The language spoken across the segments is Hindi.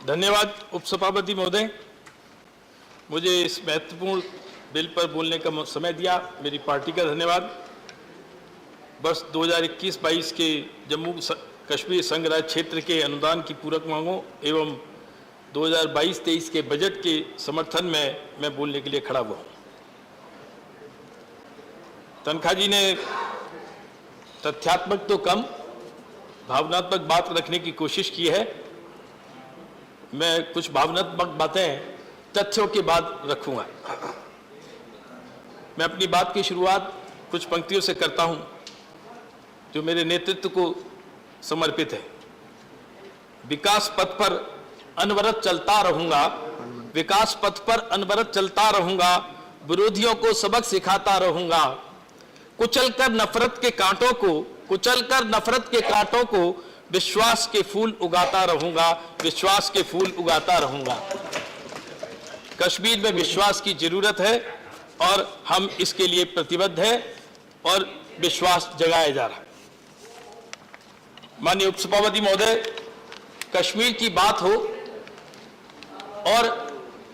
धन्यवाद उपसभापति महोदय, मुझे इस महत्वपूर्ण बिल पर बोलने का समय दिया। मेरी पार्टी का धन्यवाद। वर्ष 2021-22 के जम्मू कश्मीर संघ राज्य क्षेत्र के अनुदान की पूरक मांगों एवं 2022-23 के बजट के समर्थन में मैं बोलने के लिए खड़ा हुआ हूँ। तनखा जी ने तथ्यात्मक तो कम भावनात्मक बात रखने की कोशिश की है। मैं कुछ भावनात्मक बातें तथ्यों के बाद रखूंगा। मैं अपनी बात की शुरुआत कुछ पंक्तियों से करता हूं जो मेरे नेतृत्व को समर्पित है। विकास पथ पर अनवरत चलता रहूंगा, विकास पथ पर अनवरत चलता रहूंगा, विरोधियों को सबक सिखाता रहूंगा, कुचलकर नफरत के कांटों को विश्वास के फूल उगाता रहूंगा, विश्वास के फूल उगाता रहूंगा। कश्मीर में विश्वास की जरूरत है और हम इसके लिए प्रतिबद्ध हैं और विश्वास जगाया जा रहा है। माननीय उपसभापति महोदय, कश्मीर की बात हो और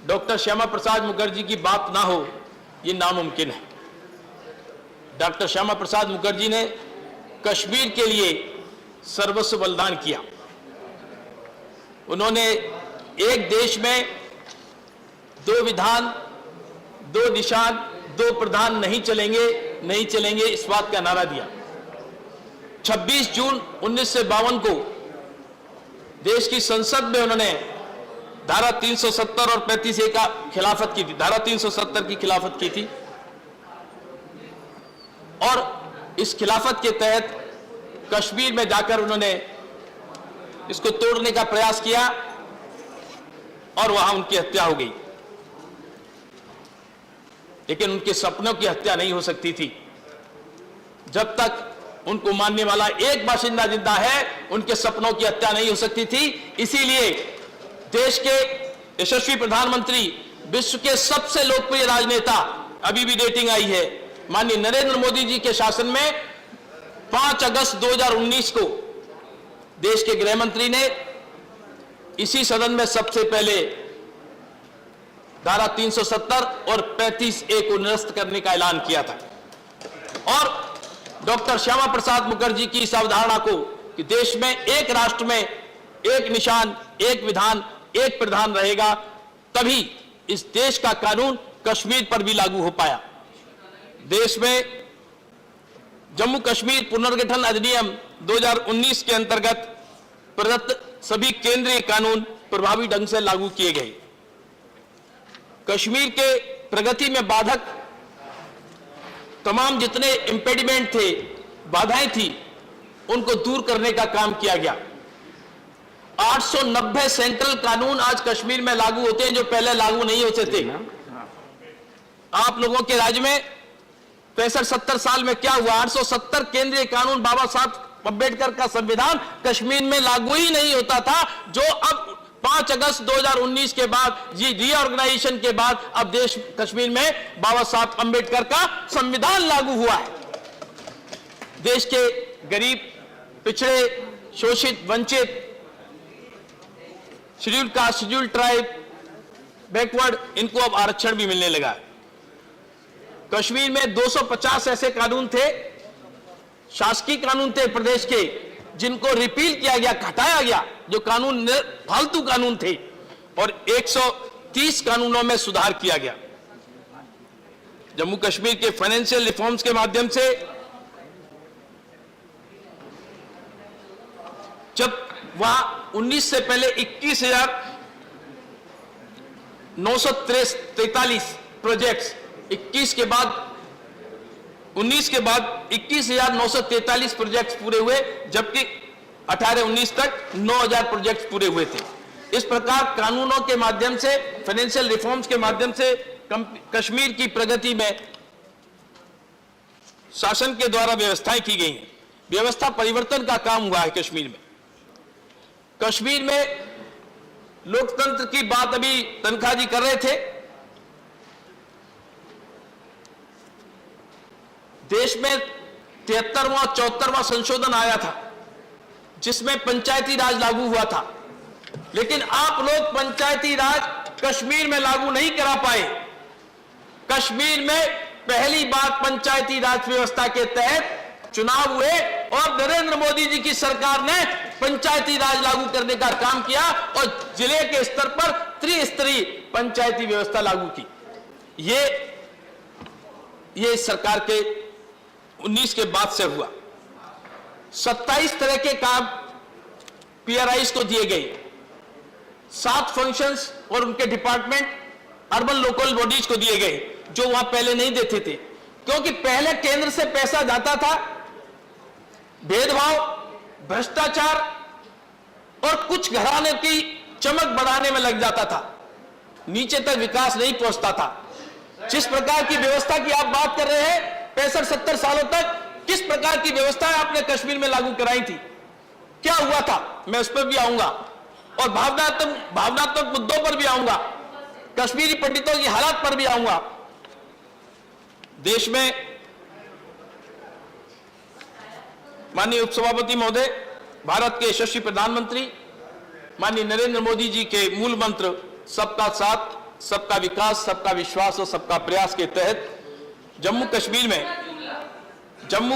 डॉक्टर श्यामा प्रसाद मुखर्जी की बात ना हो, ये नामुमकिन है। डॉक्टर श्यामा प्रसाद मुखर्जी ने कश्मीर के लिए सर्वस्व बलिदान किया। उन्होंने एक देश में दो विधान, दो निशान, दो प्रधान नहीं चलेंगे इस बात का नारा दिया। 26 जून 1952 को देश की संसद में उन्होंने धारा 370 और 35A का खिलाफत की थी, धारा 370 की खिलाफत की थी और इस खिलाफत के तहत कश्मीर में जाकर उन्होंने इसको तोड़ने का प्रयास किया और वहां उनकी हत्या हो गई। लेकिन उनके सपनों की हत्या नहीं हो सकती थी। जब तक उनको मानने वाला एक बाशिंदा जिंदा है, उनके सपनों की हत्या नहीं हो सकती थी। इसीलिए देश के यशस्वी प्रधानमंत्री, विश्व के सबसे लोकप्रिय राजनेता, अभी भी रेटिंग आई है, माननीय नरेंद्र मोदी जी के शासन में 5 अगस्त 2019 को देश के गृह मंत्री ने इसी सदन में सबसे पहले धारा 370 और 35A को निरस्त करने का ऐलान किया था। और डॉक्टर श्यामा प्रसाद मुखर्जी की इस अवधारणा को कि देश में एक राष्ट्र में एक निशान, एक विधान, एक प्रधान रहेगा, तभी इस देश का कानून कश्मीर पर भी लागू हो पाया। देश में जम्मू कश्मीर पुनर्गठन अधिनियम 2019 के अंतर्गत प्रदत्त सभी केंद्रीय कानून प्रभावी ढंग से लागू किए गए। कश्मीर के प्रगति में बाधक तमाम जितने इंपेडिमेंट थे, बाधाएं थी, उनको दूर करने का काम किया गया। 890 सेंट्रल कानून आज कश्मीर में लागू होते हैं जो पहले लागू नहीं होते थे। आप लोगों के राज्य में 65-70 साल में क्या हुआ? 870 केंद्रीय कानून, बाबा साहब अम्बेडकर का संविधान कश्मीर में लागू ही नहीं होता था, जो अब 5 अगस्त 2019 के बाद, जी रीऑर्गेनाइजेशन के बाद अब देश कश्मीर में बाबा साहब अम्बेडकर का संविधान लागू हुआ है। देश के गरीब, पिछड़े, शोषित, वंचित, scheduled caste, scheduled tribe, backward, इनको अब आरक्षण भी मिलने लगा है। कश्मीर में 250 ऐसे कानून थे, शासकीय कानून थे प्रदेश के, जिनको रिपील किया गया, हटाया गया, जो कानून फालतू कानून थे, और 130 कानूनों में सुधार किया गया। जम्मू कश्मीर के फाइनेंशियल रिफॉर्म्स के माध्यम से जब वहां 19 से पहले 21,943 प्रोजेक्ट्स, 19 के बाद 21,943 प्रोजेक्ट्स पूरे हुए, जबकि 18-19 तक 9,000 प्रोजेक्ट्स पूरे हुए थे। इस प्रकार कानूनों के माध्यम से, फाइनेंशियल रिफॉर्म्स के माध्यम से कश्मीर की प्रगति में शासन के द्वारा व्यवस्थाएं की गई हैं। व्यवस्था परिवर्तन का काम हुआ है कश्मीर में। कश्मीर में लोकतंत्र की बात अभी तनखा जी कर रहे थे। देश में 73वां 74वां संशोधन आया था, जिसमें पंचायती राज लागू हुआ था। लेकिन आप लोग पंचायती राज कश्मीर में लागू नहीं करा पाए। कश्मीर में पहली बार पंचायती राज व्यवस्था के तहत चुनाव हुए और नरेंद्र मोदी जी की सरकार ने पंचायती राज लागू करने का काम किया और जिले के स्तर पर त्रिस्तरीय पंचायती व्यवस्था लागू की। ये सरकार के 19 के बाद से हुआ। 27 तरह के काम पीआरआईज को दिए गए, 7 फंक्शंस और उनके डिपार्टमेंट अर्बन लोकल बॉडीज को दिए गए, जो वहां पहले नहीं देते थे, क्योंकि पहले केंद्र से पैसा जाता था, भेदभाव, भ्रष्टाचार और कुछ घराने की चमक बढ़ाने में लग जाता था, नीचे तक विकास नहीं पहुंचता था। जिस प्रकार की व्यवस्था की आप बात कर रहे हैं 65-70 सालों तक, किस प्रकार की व्यवस्था आपने कश्मीर में लागू कराई थी, क्या हुआ था, मैं उस पर भी आऊंगा और भावनात्मक मुद्दों पर भी आऊंगा, कश्मीरी पंडितों की हालात पर भी आऊंगा। देश में माननीय उपसभापति महोदय, भारत के यशस्वी प्रधानमंत्री माननीय नरेंद्र मोदी जी के मूल मंत्र सबका साथ, सबका विकास, सबका विश्वास और सबका प्रयास के तहत जम्मू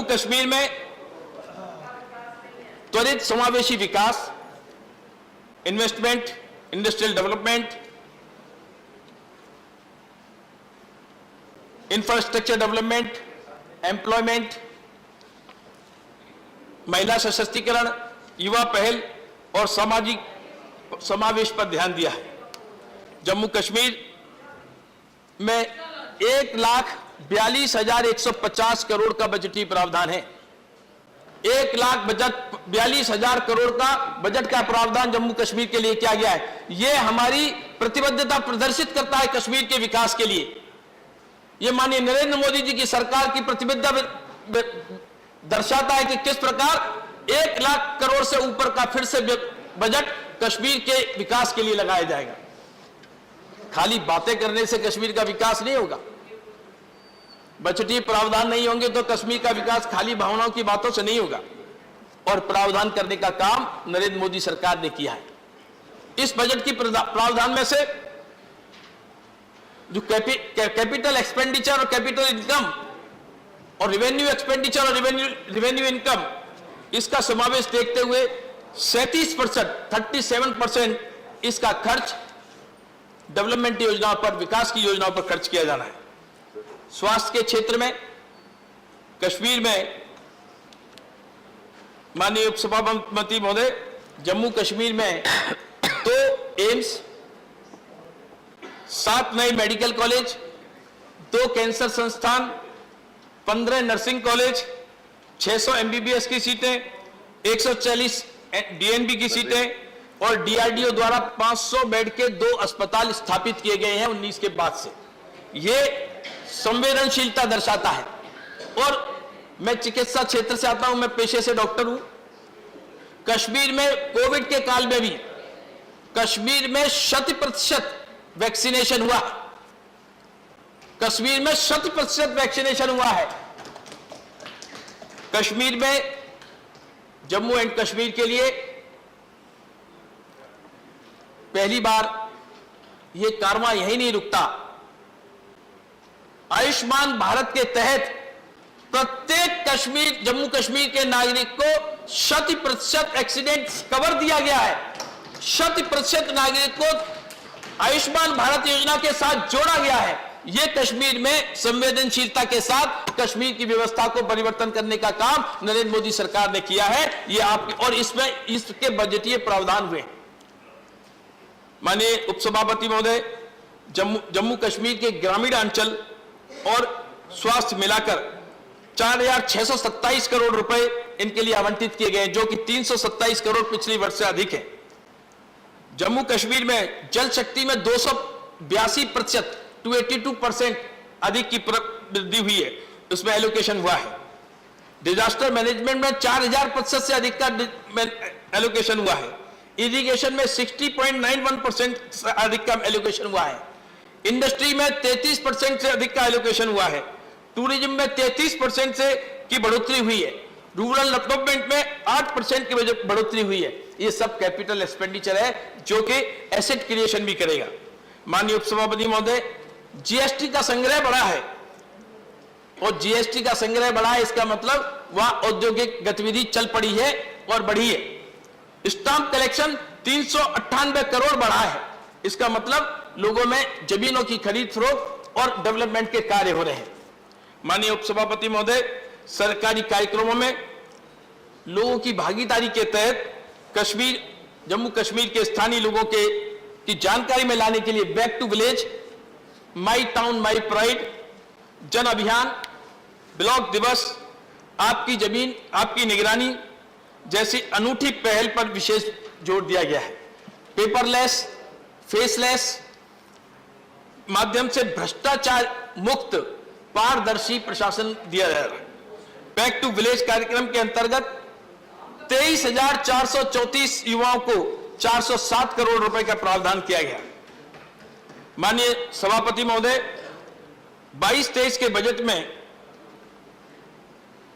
कश्मीर में त्वरित समावेशी विकास, investment, industrial development, infrastructure development, employment, महिला सशक्तिकरण, युवा पहल और सामाजिक समावेश पर ध्यान दिया है। जम्मू कश्मीर में 1,42,150 करोड़ का बजटीय प्रावधान है। 1,42,000 करोड़ का बजट का प्रावधान जम्मू कश्मीर के लिए किया गया है। यह हमारी प्रतिबद्धता प्रदर्शित करता है कश्मीर के विकास के लिए। यह माननीय नरेंद्र मोदी जी की सरकार की प्रतिबद्धता दर्शाता है कि किस प्रकार 1 लाख करोड़ से ऊपर का फिर से बजट कश्मीर के विकास के लिए लगाया जाएगा। खाली बातें करने से कश्मीर का विकास नहीं होगा, बजटीय प्रावधान नहीं होंगे तो कश्मीर का विकास खाली भावनाओं की बातों से नहीं होगा। और प्रावधान करने का काम नरेंद्र मोदी सरकार ने किया है। इस बजट की प्रावधान में से जो कैपिटल एक्सपेंडिचर और कैपिटल इनकम और रेवेन्यू एक्सपेंडिचर और रेवेन्यू इनकम, इसका समावेश देखते हुए 37% इसका खर्च डेवलपमेंट योजनाओं पर, विकास की योजनाओं पर खर्च किया जाना है। स्वास्थ्य के क्षेत्र में कश्मीर में माननीय उपसभापति महोदय, जम्मू कश्मीर में 2 एम्स, 7 नए मेडिकल कॉलेज, 2 कैंसर संस्थान, 15 नर्सिंग कॉलेज, 600 एमबीबीएस की सीटें, 140 डीएनबी की सीटें और डीआरडीओ द्वारा 500 बेड के 2 अस्पताल स्थापित किए गए हैं 19 के बाद से। ये संवेदनशीलता दर्शाता है। और मैं चिकित्सा क्षेत्र से आता हूं, मैं पेशे से डॉक्टर हूं। कश्मीर में कोविड के काल में भी कश्मीर में 100% वैक्सीनेशन हुआ। कश्मीर में 100% वैक्सीनेशन हुआ है। कश्मीर में, जम्मू एंड कश्मीर के लिए पहली बार यह कारवां यही नहीं रुकता। आयुष्मान भारत के तहत प्रत्येक जम्मू कश्मीर के नागरिक को 100% एक्सीडेंट कवर दिया गया है। 100% नागरिक को आयुष्मान भारत योजना के साथ जोड़ा गया है। यह कश्मीर में संवेदनशीलता के साथ कश्मीर की व्यवस्था को परिवर्तन करने का काम नरेंद्र मोदी सरकार ने किया है। यह और इसमें इसके बजटीय प्रावधान हुए। माननीय उपसभापति महोदय, जम्मू कश्मीर के ग्रामीण अंचल और स्वास्थ्य मिलाकर 4,627 करोड़ रुपए इनके लिए आवंटित किए गए, जो कि 327 करोड़ पिछले वर्ष से अधिक है। जम्मू कश्मीर में जल शक्ति में 282% 282% अधिक की वृद्धि हुई है, उसमें एलोकेशन हुआ है। डिजास्टर मैनेजमेंट में 4,000% से अधिक का एलोकेशन हुआ है। इरिगेशन में 60.91% से अधिक का एलोकेशन हुआ है। इंडस्ट्री में 33% से अधिक का एलोकेशन हुआ है। टूरिज्म में 33% से की बढ़ोतरी हुई है। रूरल डेवलपमेंट में 8% की बढ़ोतरी हुई है। ये सब कैपिटल एक्सपेंडिचर है जो कि एसेट क्रिएशन भी करेगा। माननीय उपसभापति महोदय, जीएसटी का संग्रह बढ़ा है, और जीएसटी का संग्रह बढ़ा है इसका मतलब वह औद्योगिक गतिविधि चल पड़ी है और बढ़ी है। स्टाम्प कलेक्शन 398 करोड़ बढ़ा है, इसका मतलब लोगों में जमीनों की खरीद फरोख्त और डेवलपमेंट के कार्य हो रहे हैं। माननीय उपसभापति महोदय, सरकारी कार्यक्रमों में लोगों की भागीदारी के तहत जम्मू कश्मीर के स्थानीय लोगों की जानकारी में लाने के लिए back to village, my town my pride, जन अभियान, ब्लॉक दिवस, आपकी जमीन आपकी निगरानी जैसी अनूठी पहल पर विशेष जोर दिया गया है। पेपरलेस, फेसलेस माध्यम से भ्रष्टाचार मुक्त पारदर्शी प्रशासन दिया जा रहा है। बैक टू विलेज कार्यक्रम के अंतर्गत 23,434 युवाओं को 407 करोड़ रुपए का प्रावधान किया गया। माननीय सभापति महोदय, 22-23 के बजट में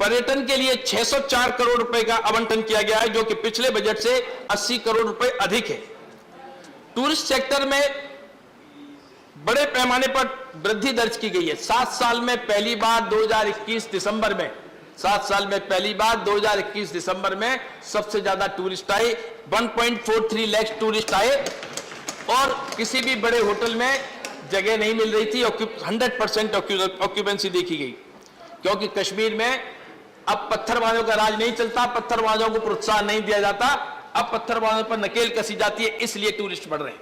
पर्यटन के लिए 604 करोड़ रुपए का आवंटन किया गया है, जो कि पिछले बजट से 80 करोड़ रुपए अधिक है। टूरिस्ट सेक्टर में बड़े पैमाने पर वृद्धि दर्ज की गई है। 7 साल में पहली बार 2021 दिसंबर में 7 साल में पहली बार 2021 दिसंबर में सबसे ज्यादा टूरिस्ट आए, 1.43 लाख टूरिस्ट आए, और किसी भी बड़े होटल में जगह नहीं मिल रही थी। 100% ऑक्यूपेंसी देखी गई, क्योंकि कश्मीर में अब पत्थरबाजों का राज नहीं चलता, पत्थरबाजों को प्रोत्साहन नहीं दिया जाता, अब पत्थरबाजों पर नकेल कसी जाती है, इसलिए टूरिस्ट बढ़ रहे हैं।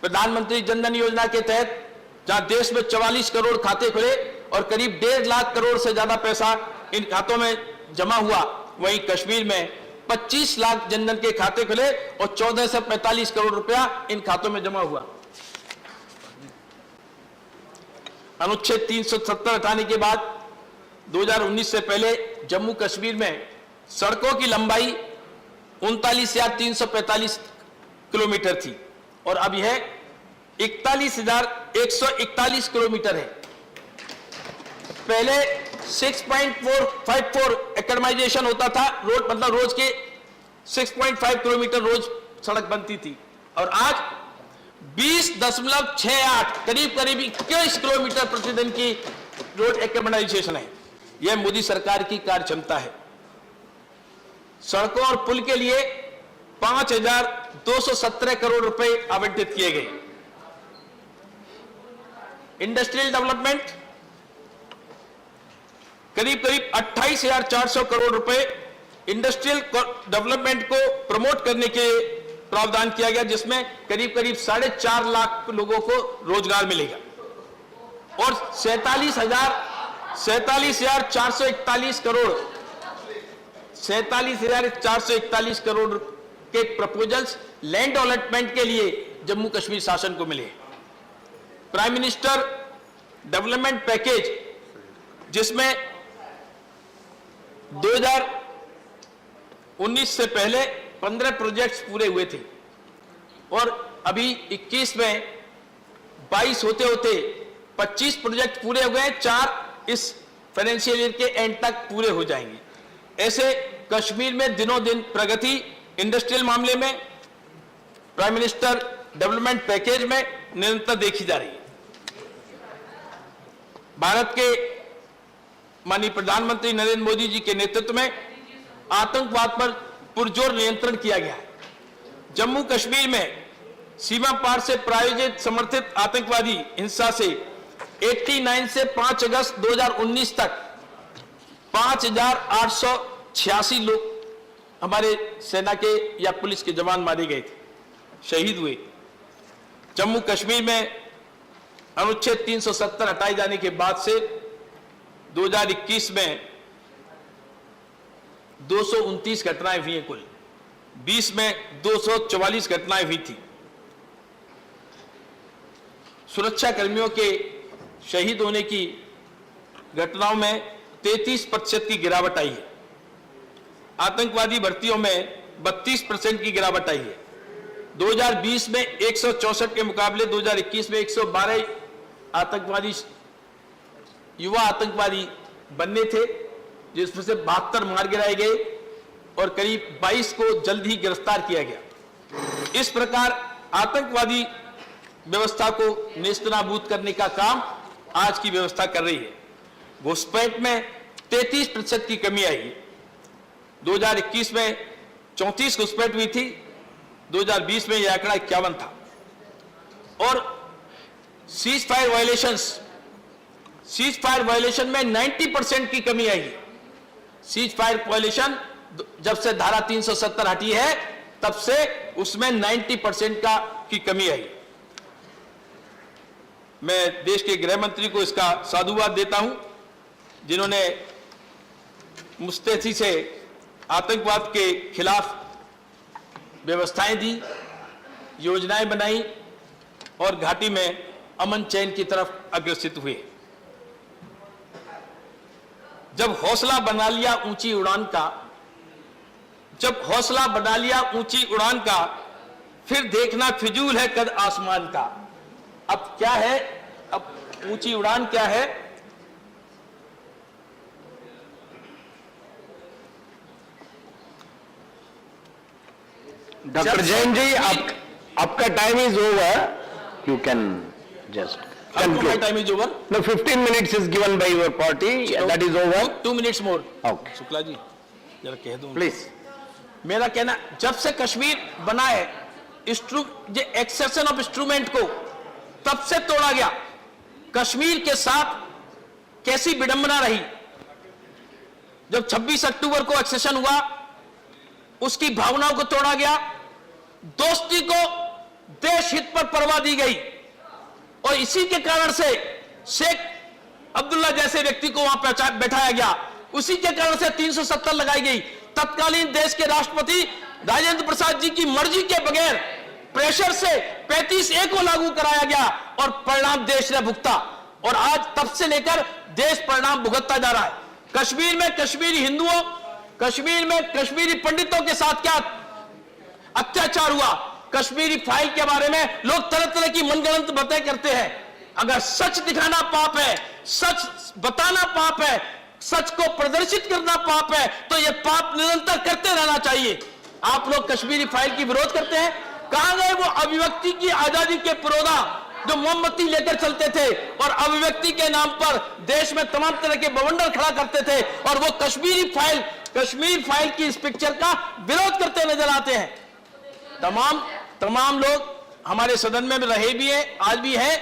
प्रधानमंत्री जनधन योजना के तहत जहां देश में 44 करोड़ खाते खुले और करीब 1.5 लाख करोड़ से ज्यादा पैसा इन खातों में जमा हुआ, वहीं कश्मीर में 25 लाख जनधन के खाते खुले और 14 से 45 करोड़ रुपया इन खातों में जमा हुआ। अनुच्छेद 370 हटाने के बाद 2019 से पहले जम्मू कश्मीर में सड़कों की लंबाई 39,345 किलोमीटर थी और अब यह 41,141 किलोमीटर है। पहले 6.454 एकड़माइजेशन होता था, रोड मतलब रोज के 6.5 किलोमीटर रोज सड़क बनती थी, और आज 20.68 करीब 21 किलोमीटर प्रतिदिन की रोड एकड़माइजेशन है। यह मोदी सरकार की कार्यक्षमता है। सड़कों और पुल के लिए 5,217 करोड़ रुपए आवंटित किए गए। इंडस्ट्रियल डेवलपमेंट करीब 28,400 करोड़ रुपए इंडस्ट्रियल डेवलपमेंट को प्रमोट करने के प्रावधान किया गया, जिसमें करीब 4.5 लाख लोगों को रोजगार मिलेगा, और 47,441 करोड़ के प्रपोजल्स लैंड अलॉटमेंट के लिए जम्मू कश्मीर शासन को मिले। प्राइम मिनिस्टर डेवलपमेंट पैकेज, जिसमें 2019 से पहले 15 प्रोजेक्ट्स पूरे हुए थे और अभी 21 में 22 होते होते 25 प्रोजेक्ट पूरे हो गए, 4 इस फाइनेंशियल ईयर के एंड तक पूरे हो जाएंगे। ऐसे कश्मीर में दिनों दिन प्रगति इंडस्ट्रियल मामले में, प्राइम मिनिस्टर डेवलपमेंट पैकेज में निरंतर देखी जा रही है। भारत के माननीय प्रधानमंत्री नरेंद्र मोदी जी के नेतृत्व में आतंकवाद पर पुरजोर नियंत्रण किया गया है। जम्मू कश्मीर में सीमा पार से प्रायोजित समर्थित आतंकवादी हिंसा से 89 से 5 अगस्त 2019 तक 5,886 लोग हमारे सेना के या पुलिस के जवान मारे गए थे, शहीद हुए। जम्मू कश्मीर में अनुच्छेद 370 हटाए जाने के बाद से 2021 में 229 घटनाएं हुई हैं कुल, 20 में 244 घटनाएं हुई थी। सुरक्षा कर्मियों के शहीद होने की घटनाओं में 33% की गिरावट आई है। आतंकवादी भर्तियों में 32% की गिरावट आई है। 2020 में 164 के मुकाबले 2021 में 112 आतंकवादी युवा आतंकवादी बनने थे जिसमें से 72 मार गिराए गए और करीब 22 को जल्द ही गिरफ्तार किया गया। इस प्रकार आतंकवादी व्यवस्था को नेस्तनाबूद करने का काम आज की व्यवस्था कर रही है। घुसपैठ में 33% की कमी आई है। 2021 में 34 घुसपैठ हुई थी, 2020 में यह आंकड़ा 51 था। और सीज फायर वायलेशन में 90% की कमी आई है। सीज फायर वायलेशन जब से धारा 370 हटी है तब से उसमें 90% की कमी आई। मैं देश के गृह मंत्री को इसका साधुवाद देता हूं, जिन्होंने मुस्तैदी से आतंकवाद के खिलाफ व्यवस्थाएं दी, योजनाएं बनाई और घाटी में अमन चैन की तरफ अग्रसित हुए। जब हौसला बना लिया ऊंची उड़ान का, फिर देखना फिजूल है कद आसमान का। अब क्या है, अब ऊंची उड़ान क्या है? डॉक्टर जैन जी, आपका time is over, you can just conclude. Time is over. No, 15 minutes is given by your party. That is over. 2 minutes more. Okay. Shukla ji जरा कह दो Please. मेरा कहना, जब से कश्मीर बना है एक्सेशन ऑफ इंस्ट्रूमेंट को तब से तोड़ा गया। कश्मीर के साथ कैसी विडंबना रही। जब 26 अक्टूबर को एक्सेशन हुआ, उसकी भावनाओं को तोड़ा गया, दोस्ती को देश हित पर परवाह दी गई और इसी के कारण से शेख अब्दुल्ला जैसे व्यक्ति को वहां बैठाया गया। उसी के कारण से 370 लगाई गई। तत्कालीन देश के राष्ट्रपति राजेंद्र प्रसाद जी की मर्जी के बगैर प्रेशर से 35A को लागू कराया गया और परिणाम देश ने भुगता। और आज तब से लेकर देश परिणाम भुगतता जा रहा है। कश्मीर में कश्मीरी हिंदुओं, कश्मीर में कश्मीरी पंडितों के साथ क्या अत्याचार हुआ, कश्मीरी फाइल के बारे में लोग तरह तरह की मनगढ़ंत बातें करते हैं। अगर सच दिखाना पाप है, सच बताना पाप है, सच को प्रदर्शित करना पाप है, तो यह पाप निरंतर करते रहना चाहिए। आप लोग कश्मीरी फाइल की विरोध करते हैं। कहां गए वो अभिव्यक्ति की आजादी के पुरोधा जो मोमबत्ती लेकर चलते थे और अभिव्यक्ति के नाम पर देश में तमाम तरह के बवंडर खड़ा करते थे, और वो कश्मीर फाइल की इस पिक्चर का विरोध करते नजर आते हैं। तमाम लोग हमारे सदन में रहे भी हैं, आज भी हैं,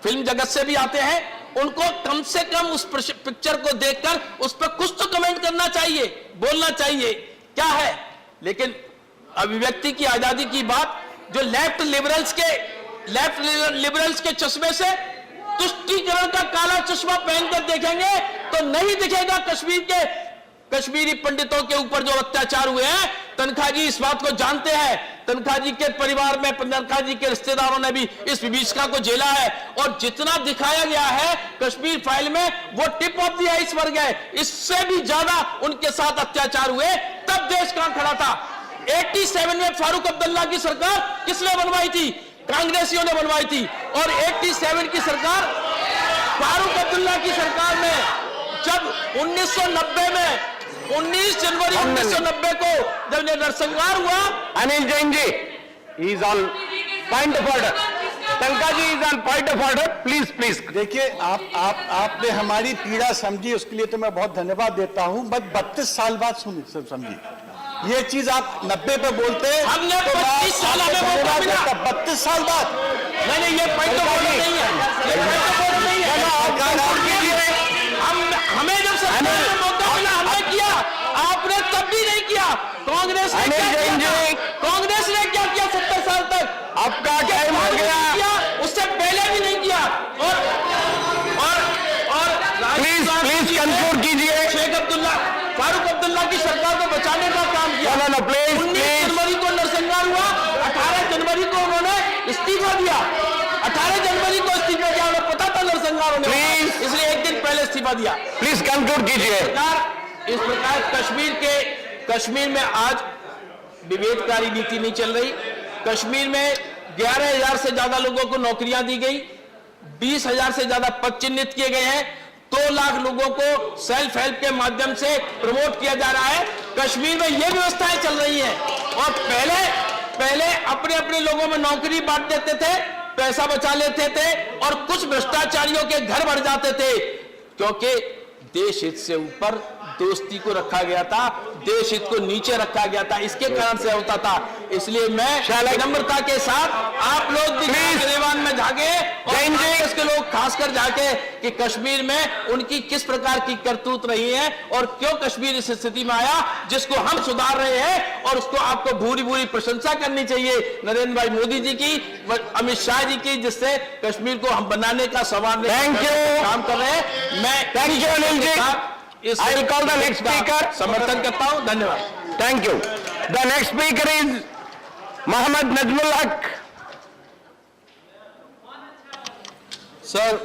फिल्म जगत से भी आते हैं। उनको कम से कम उस पिक्चर को देखकर उस पर कुछ तो कमेंट करना चाहिए, बोलना चाहिए क्या है। लेकिन अभिव्यक्ति की आजादी की बात जो लेफ्ट लिबरल्स के चश्मे से तुष्टीकरण का काला चश्मा पहनकर देखेंगे तो नहीं दिखेगा कश्मीरी पंडितों के ऊपर जो अत्याचार हुए हैं। तनखा जी इस बात को जानते हैं। तनखा जी के परिवार में, तनखा जी के रिश्तेदारों ने भी इस विभीषिका को झेला है। और जितना दिखाया गया है कश्मीर फाइल में, वो टिप ऑफ द आइसबर्ग है। इससे भी ज्यादा उनके साथ अत्याचार हुए। तब देश कहां खड़ा था। 87 में फारूक अब्दुल्ला की सरकार किसने बनवाई थी? कांग्रेसियों ने बनवाई थी। और 87 की सरकार, फारूक अब्दुल्ला की सरकार में जब 1990 में 19 जनवरी 1990 को जब नरसंहार हुआ। Anil Jain ji, he is on point of order. Tankha ji is on point of order. Please. देखिए, आपने हमारी पीड़ा समझी, उसके लिए तो मैं बहुत धन्यवाद देता हूं। बस 32 साल बाद समझी ये चीज। आप 90 पे बोलते हैं, हमने 25 साल हमें मौका मिला। 32 साल बाद नहीं, ये पॉइंट तो बोलना नहीं है, ये पॉइंट तो बोलना नहीं है। हमें जब सरकार में मौका मिला हमने किया, आपने तब भी नहीं किया। कांग्रेस ने क्या किया 70 साल तक? आपका टाइम हो गया। उससे पहले भी नहीं किया। और प्लीज कंक्लूड कीजिए। शेख अब्दुल्ला, फारूक अब्दुल्ला की सरकार को बचाने का काम किया। 19 जनवरी को नरसंहार हुआ, 18 जनवरी को उन्होंने इस्तीफा दिया। 18 जनवरी को इस्तीफा दिया, उन्हें पता था नरसंहार होने वाला, इसलिए एक दिन पहले इस्तीफा दिया। प्लीज कंक्लूड कीजिए। इस प्रकार कश्मीर में आज विभेदकारी नीति नहीं चल रही। कश्मीर में 11,000 से ज्यादा लोगों को नौकरियां दी गई, 20,000 से ज्यादा पद चिन्हित किए गए हैं। 2 लाख लोगों को सेल्फ हेल्प के माध्यम से प्रमोट किया जा रहा है। कश्मीर में ये व्यवस्थाएं चल रही हैं और पहले अपने अपने लोगों में नौकरी बांट देते थे, पैसा बचा लेते थे और कुछ भ्रष्टाचारियों के घर बढ़ जाते थे, क्योंकि देश हित से ऊपर दोस्ती को रखा गया था, देश हित को नीचे रखा गया था, इसके कारण से होता था। इसलिए मैं विनम्रता के साथ आप लोग भी गिरेबान में जाके और कांग्रेस के लोग खासकर जाके कि कश्मीर में उनकी किस प्रकार की करतूत रही है और क्यों कश्मीर इस स्थिति में आया, जिसको हम सुधार रहे हैं, और उसको आपको भूरी भूरी प्रशंसा करनी चाहिए नरेंद्र भाई मोदी जी की, अमित शाह जी की, जिससे कश्मीर को हम बनाने का सवाल काम कर रहे हैं। मैं thank you Anil ji. I will call the next speaker. समर्थन करता हूं। धन्यवाद। Thank you. The next speaker is Mohammed Najmul Haq. Sir